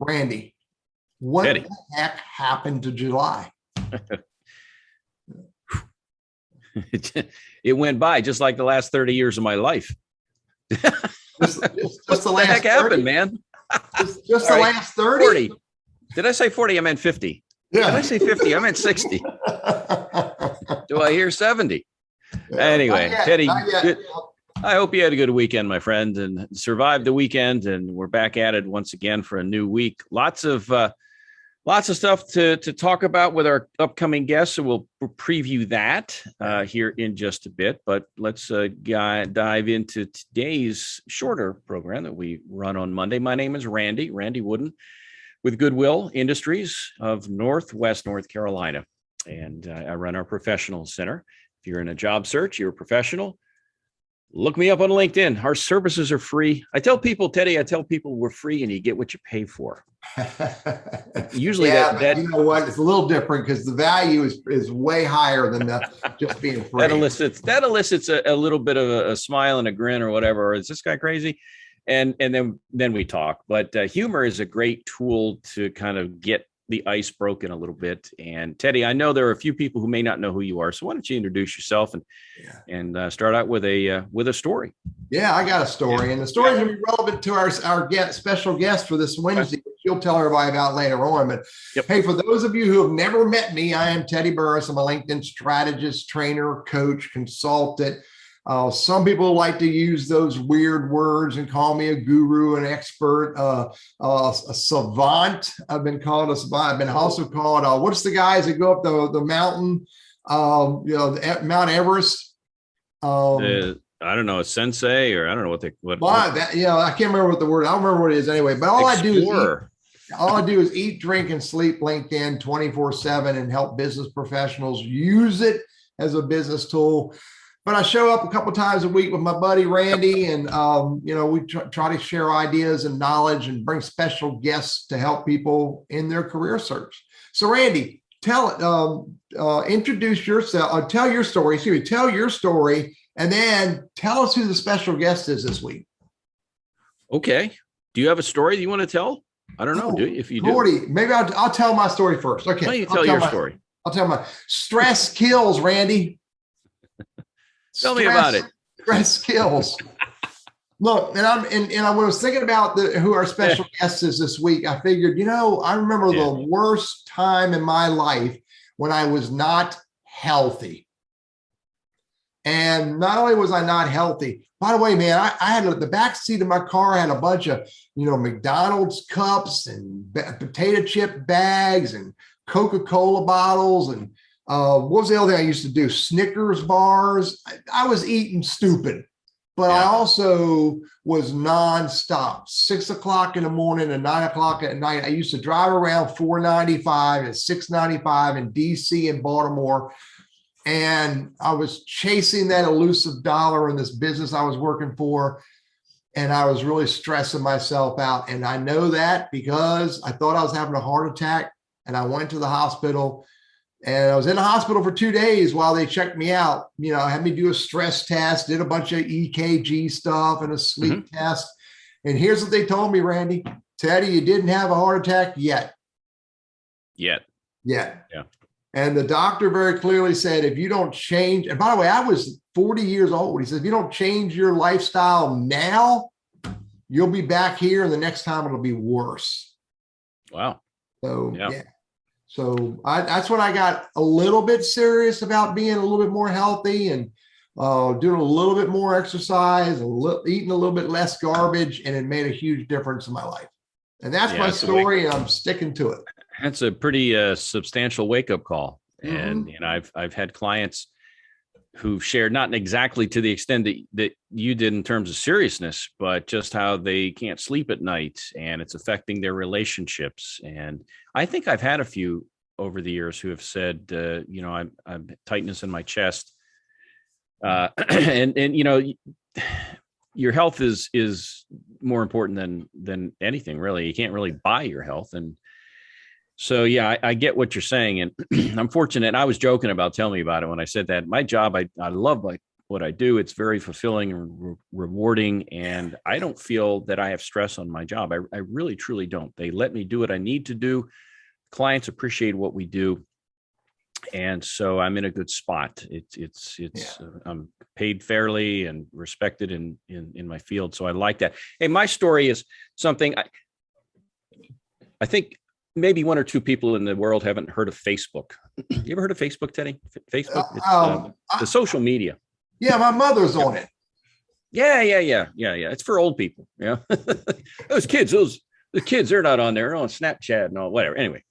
Randy, what Eddie. the heck happened to July? It went by just like the last 30 years of my life. Just What the the heck 30? happened, man? Just the Right. last 30? 40. Did I say 40? I meant 50. Yeah. Did I say 50? I meant 60. Do I hear 70? Anyway, Not yet, Teddy, not yet. good. I hope you had a good weekend, my friend, and survived the weekend. And we're back at it once again for a new week. Lots of stuff to talk about with our upcoming guests. So we'll preview that here in just a bit. But let's dive into today's shorter program that we run on Monday. My name is Randy Wooden with Goodwill Industries of Northwest North Carolina. And I run our professional center. If you're in a job search, you're a professional, look me up on LinkedIn. Our services are free. I tell people, Teddy, we're free and you get what you pay for. Usually that you know what? It's a little different because the value is way higher than just being free. that elicits a little bit of a smile and a grin or whatever. Or is this guy crazy? And then we talk. But humor is a great tool to kind of get the ice broken a little bit. And Teddy, I know there are a few people who may not know who you are. So why don't you introduce yourself and start out with a story? Yeah, I got a story, and the story is going to be relevant to our special guest for this Wednesday, which you'll tell everybody about later on. But hey, for those of you who have never met me, I am Teddy Burriss. I'm a LinkedIn strategist, trainer, coach, consultant. Some people like to use those weird words and call me a guru, an expert, a savant. I've been called a savant. I've been also called, what's the guys that go up the mountain, Mount Everest? I don't know, a sensei, or I don't know what. I can't remember what the word. I don't remember what it is anyway. But all I do is eat, drink, and sleep LinkedIn 24/7 and help business professionals use it as a business tool. But I show up a couple times a week with my buddy Randy, and we try to share ideas and knowledge and bring special guests to help people in their career search. So, Randy, introduce yourself. Tell your story. Tell your story, and then tell us who the special guest is this week. Okay. Do you have a story that you want to tell? I don't know. If you do, Gordy, maybe I'll tell my story first. Okay. Why don't you tell your story? I'll tell my stress kills, Randy. Tell me about it. Stress kills. Look, and I was thinking about who our special guest is this week. I figured, I remember the worst time in my life when I was not healthy. And not only was I not healthy, by the way, man, I had the back seat of my car had a bunch of, McDonald's cups and potato chip bags and Coca-Cola bottles and what was the other thing I used to do? Snickers bars. I was eating stupid, but I also was nonstop. 6 o'clock in the morning and 9 o'clock at night. I used to drive around 495 and 695 in DC and Baltimore. And I was chasing that elusive dollar in this business I was working for. And I was really stressing myself out. And I know that because I thought I was having a heart attack, and I went to the hospital. And I was in the hospital for 2 days while they checked me out. Had me do a stress test, did a bunch of EKG stuff and a sleep test. And here's what they told me, Randy. Teddy, you didn't have a heart attack yet. Yet. Yeah. And the doctor very clearly said, if you don't change, and by the way, I was 40 years old. He said, if you don't change your lifestyle now, you'll be back here, and the next time it'll be worse. Wow. So, So that's when I got a little bit serious about being a little bit more healthy and doing a little bit more exercise, eating a little bit less garbage, and it made a huge difference in my life. And that's my story, and I'm sticking to it. That's a pretty substantial wake-up call. And I've had clients who've shared, not exactly to the extent that you did in terms of seriousness, but just how they can't sleep at night and it's affecting their relationships. And I think I've had a few over the years who have said, I'm tightness in my chest. And your health is more important than anything, really. You can't really buy your health. And so, I get what you're saying. And I'm fortunate. I was joking about telling me about it when I said that my job, I love what I do. It's very fulfilling and rewarding. And I don't feel that I have stress on my job. I really, truly don't. They let me do what I need to do. Clients appreciate what we do. And so I'm in a good spot. I'm paid fairly and respected in my field. So I like that. Hey, my story is something I think maybe one or two people in the world haven't heard of Facebook. You ever heard of Facebook, Teddy? Facebook, it's the social media. Yeah, my mother's on it. Yeah. It's for old people. Yeah, those kids, the kids, they're not on there. They're on Snapchat and all, whatever. Anyway,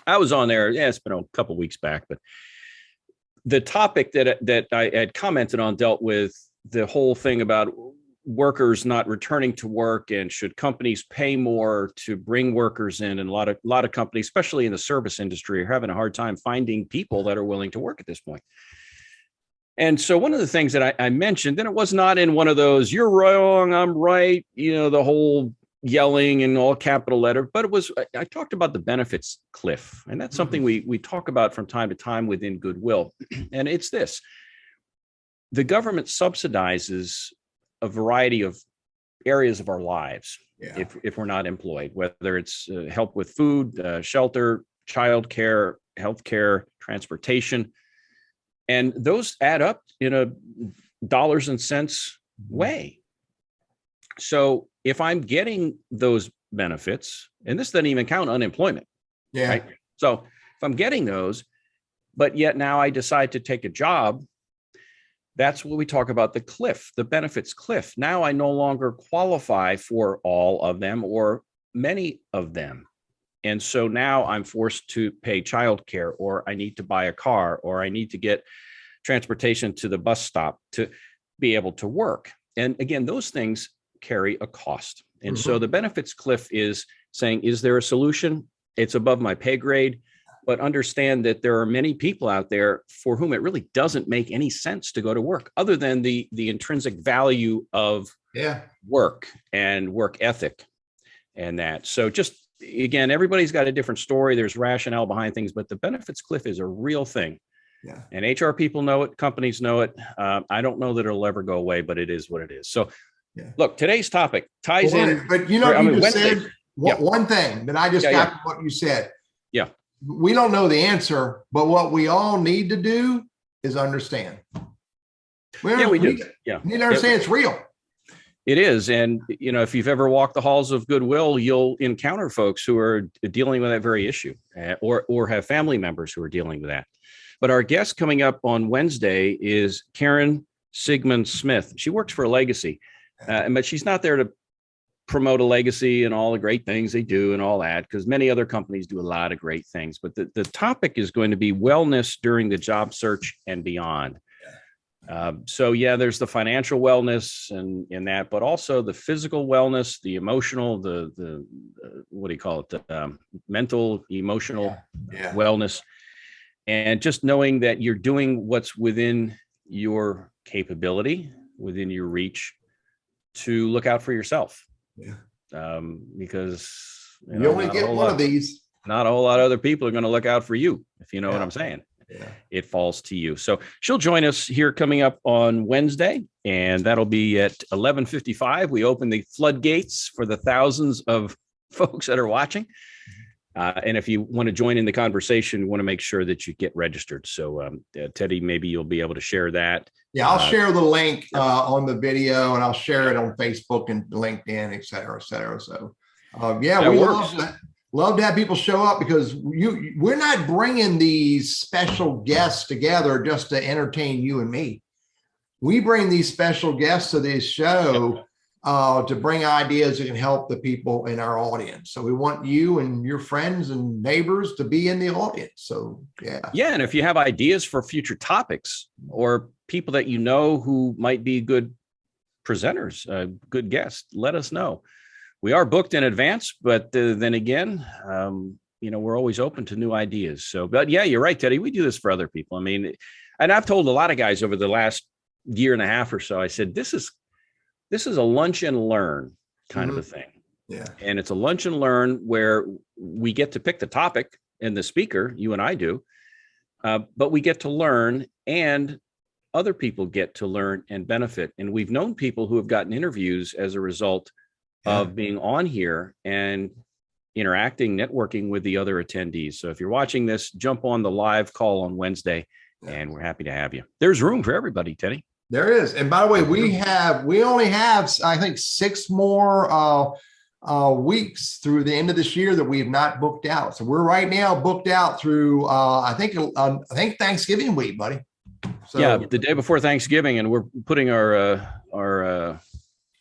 I was on there. Yeah, it's been a couple of weeks back, but the topic that I had commented on dealt with the whole thing about workers not returning to work, and should companies pay more to bring workers in. And a lot of companies, especially in the service industry, are having a hard time finding people that are willing to work at this point. And so one of the things that I mentioned, and it was not in one of those, you're wrong, I'm right, the whole yelling and all capital letter, but I talked about the benefits cliff. And that's something we talk about from time to time within Goodwill. And it's this: the government subsidizes a variety of areas of our lives. Yeah. If we're not employed, whether it's help with food, shelter, childcare, healthcare, transportation, and those add up in a dollars and cents way. So if I'm getting those benefits, and this doesn't even count unemployment, right? So if I'm getting those, but yet now I decide to take a job, that's what we talk about, the cliff, the benefits cliff. Now I no longer qualify for all of them or many of them. And so now I'm forced to pay childcare, or I need to buy a car, or I need to get transportation to the bus stop to be able to work. And again, those things carry a cost. And so the benefits cliff is saying, is there a solution? It's above my pay grade. But understand that there are many people out there for whom it really doesn't make any sense to go to work, other than the intrinsic value of work and work ethic and that. So just, again, everybody's got a different story. There's rationale behind things, but the benefits cliff is a real thing. Yeah. And HR people know it. Companies know it. I don't know that it'll ever go away, but it is what it is. So look, today's topic ties in. But you just said one thing that I just got from what you said. Yeah. We don't know the answer, but what we all need to do is understand. We do. Need to understand it's real. It is. And, if you've ever walked the halls of Goodwill, you'll encounter folks who are dealing with that very issue, or have family members who are dealing with that. But our guest coming up on Wednesday is Karen Sigmon-Smith. She works for Legacy, but she's not there to promote a legacy and all the great things they do and all that, because many other companies do a lot of great things. But the topic is going to be wellness during the job search and beyond. So there's the financial wellness and in that, but also the physical wellness, the emotional, the what do you call it? The mental, emotional wellness, and just knowing that you're doing what's within your capability, within your reach, to look out for yourself. Because you only get one of these. Not a whole lot of other people are going to look out for you, if you know what I'm saying. It falls to you. So she'll join us here coming up on Wednesday, and that'll be at 11:55. We open the floodgates for the thousands of folks that are watching. And if you want to join in the conversation, we want to make sure that you get registered. So Teddy, maybe you'll be able to share that. Yeah, I'll share the link on the video, and I'll share it on Facebook and LinkedIn, et cetera, et cetera. So we love to have people show up, because we're not bringing these special guests together just to entertain you and me. We bring these special guests to this show to bring ideas that can help the people in our audience. So we want you and your friends and neighbors to be in the audience. So and if you have ideas for future topics, or people that who might be good presenters, good guests, let us know. We are booked in advance, but then again, we're always open to new ideas. So, but you're right, Teddy. We do this for other people. I mean, and I've told a lot of guys over the last year and a half or so, I said, this is a lunch and learn kind of a thing. Yeah. And it's a lunch and learn where we get to pick the topic and the speaker, you and I do, but we get to learn, and other people get to learn and benefit. And we've known people who have gotten interviews as a result of being on here and interacting, networking with the other attendees. So if you're watching this, jump on the live call on Wednesday, and we're happy to have you. There's room for everybody, Teddy. There is. And by the way, we only have, I think, 6 more weeks through the end of this year that we have not booked out. So we're right now booked out through I think Thanksgiving week, buddy. So, yeah, the day before Thanksgiving, and we're putting our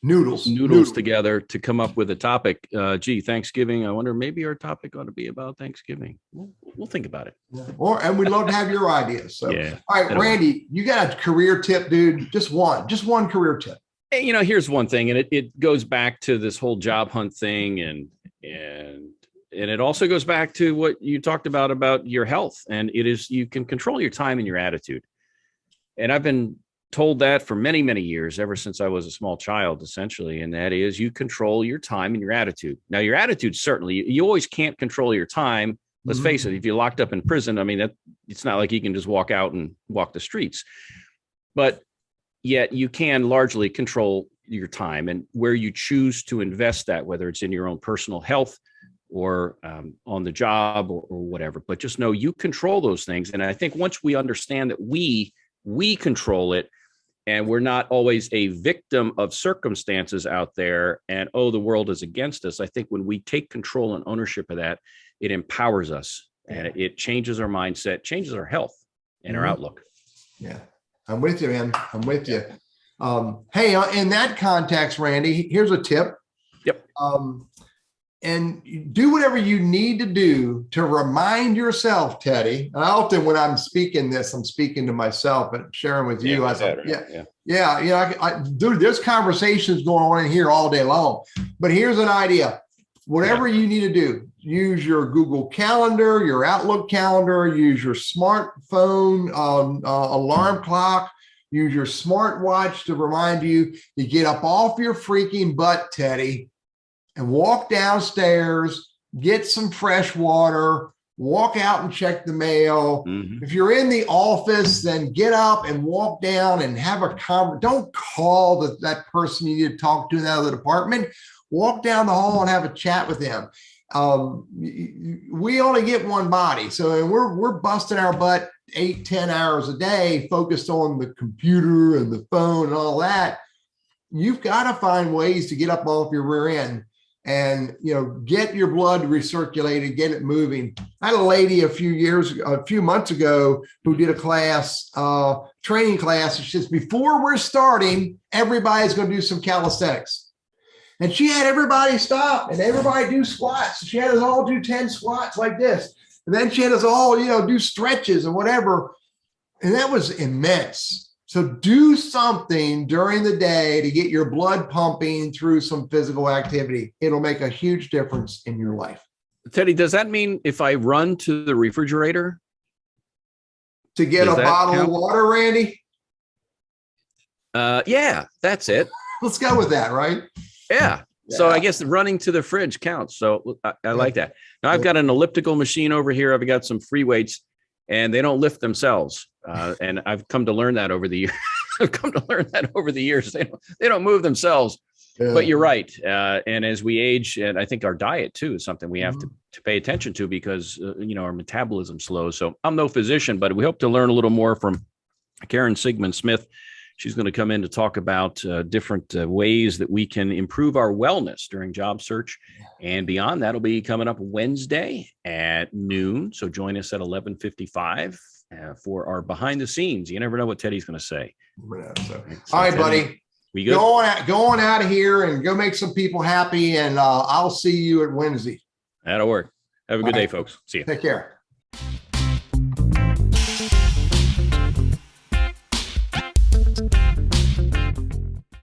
noodles together to come up with a topic. Thanksgiving. I wonder, maybe our topic ought to be about Thanksgiving. We'll think about it. Yeah. And we'd love to have your ideas. So, all right, Randy, you got a career tip, dude? Just one career tip. Hey, here's one thing, and it goes back to this whole job hunt thing, and it also goes back to what you talked about your health, and it is, you can control your time and your attitude. And I've been told that for many, many years, ever since I was a small child, essentially. And that is, you control your time and your attitude. Now, your attitude, certainly, you always can't control your time. Let's face it. If you're locked up in prison, I mean, it's not like you can just walk out and walk the streets, but yet you can largely control your time and where you choose to invest that, whether it's in your own personal health or on the job or whatever. But just know you control those things. And I think once we understand that we control it, and we're not always a victim of circumstances out there and, the world is against us. I think when we take control and ownership of that, it empowers us and it changes our mindset, changes our health and our outlook. Yeah, I'm with you, man. I'm with you. Hey, in that context, Randy, here's a tip. Yep. And do whatever you need to do to remind yourself, Teddy. And often when I'm speaking this, I'm speaking to myself, but sharing with you. I said, dude, there's conversations going on in here all day long. But here's an idea. Whatever you need to do, use your Google Calendar, your Outlook calendar, use your smartphone alarm clock, use your smartwatch to remind you to get up off your freaking butt, Teddy, and walk downstairs, get some fresh water, walk out and check the mail. If you're in the office, then get up and walk down and have a conversation. Don't call that person you need to talk to in that other department. Walk down the hall and have a chat with them. We only get one body. So we're busting our butt 8-10 hours a day, focused on the computer and the phone and all that. You've got to find ways to get up off your rear end and, get your blood recirculated, get it moving. I had a lady a few months ago who did a class, training class. She says, before we're starting, everybody's going to do some calisthenics. And she had everybody stop and everybody do squats. She had us all do 10 squats like this. And then she had us all, do stretches and whatever. And that was immense. So do something during the day to get your blood pumping through some physical activity. It'll make a huge difference in your life. Teddy, does that mean if I run to the refrigerator to get a bottle of water, Randy? Yeah, that's it. Let's go with that, right? Yeah. So I guess running to the fridge counts. So I like that. Now I've got an elliptical machine over here. I've got some free weights and they don't lift themselves. And I've come to learn that over the years. They don't move themselves, but you're right. And as we age, and I think our diet too is something we have to pay attention to because, our metabolism slows. So I'm no physician, but we hope to learn a little more from Karen Sigmon-Smith. She's going to come in to talk about different ways that we can improve our wellness during job search and beyond. That'll be coming up Wednesday at noon. So join us at 11:55 for our behind the scenes. You never know what Teddy's going to say. So, all right, buddy. We good? Go on out of here and go make some people happy. And I'll see you at Wednesday. That'll work. Have a good day, folks. See you. Take care.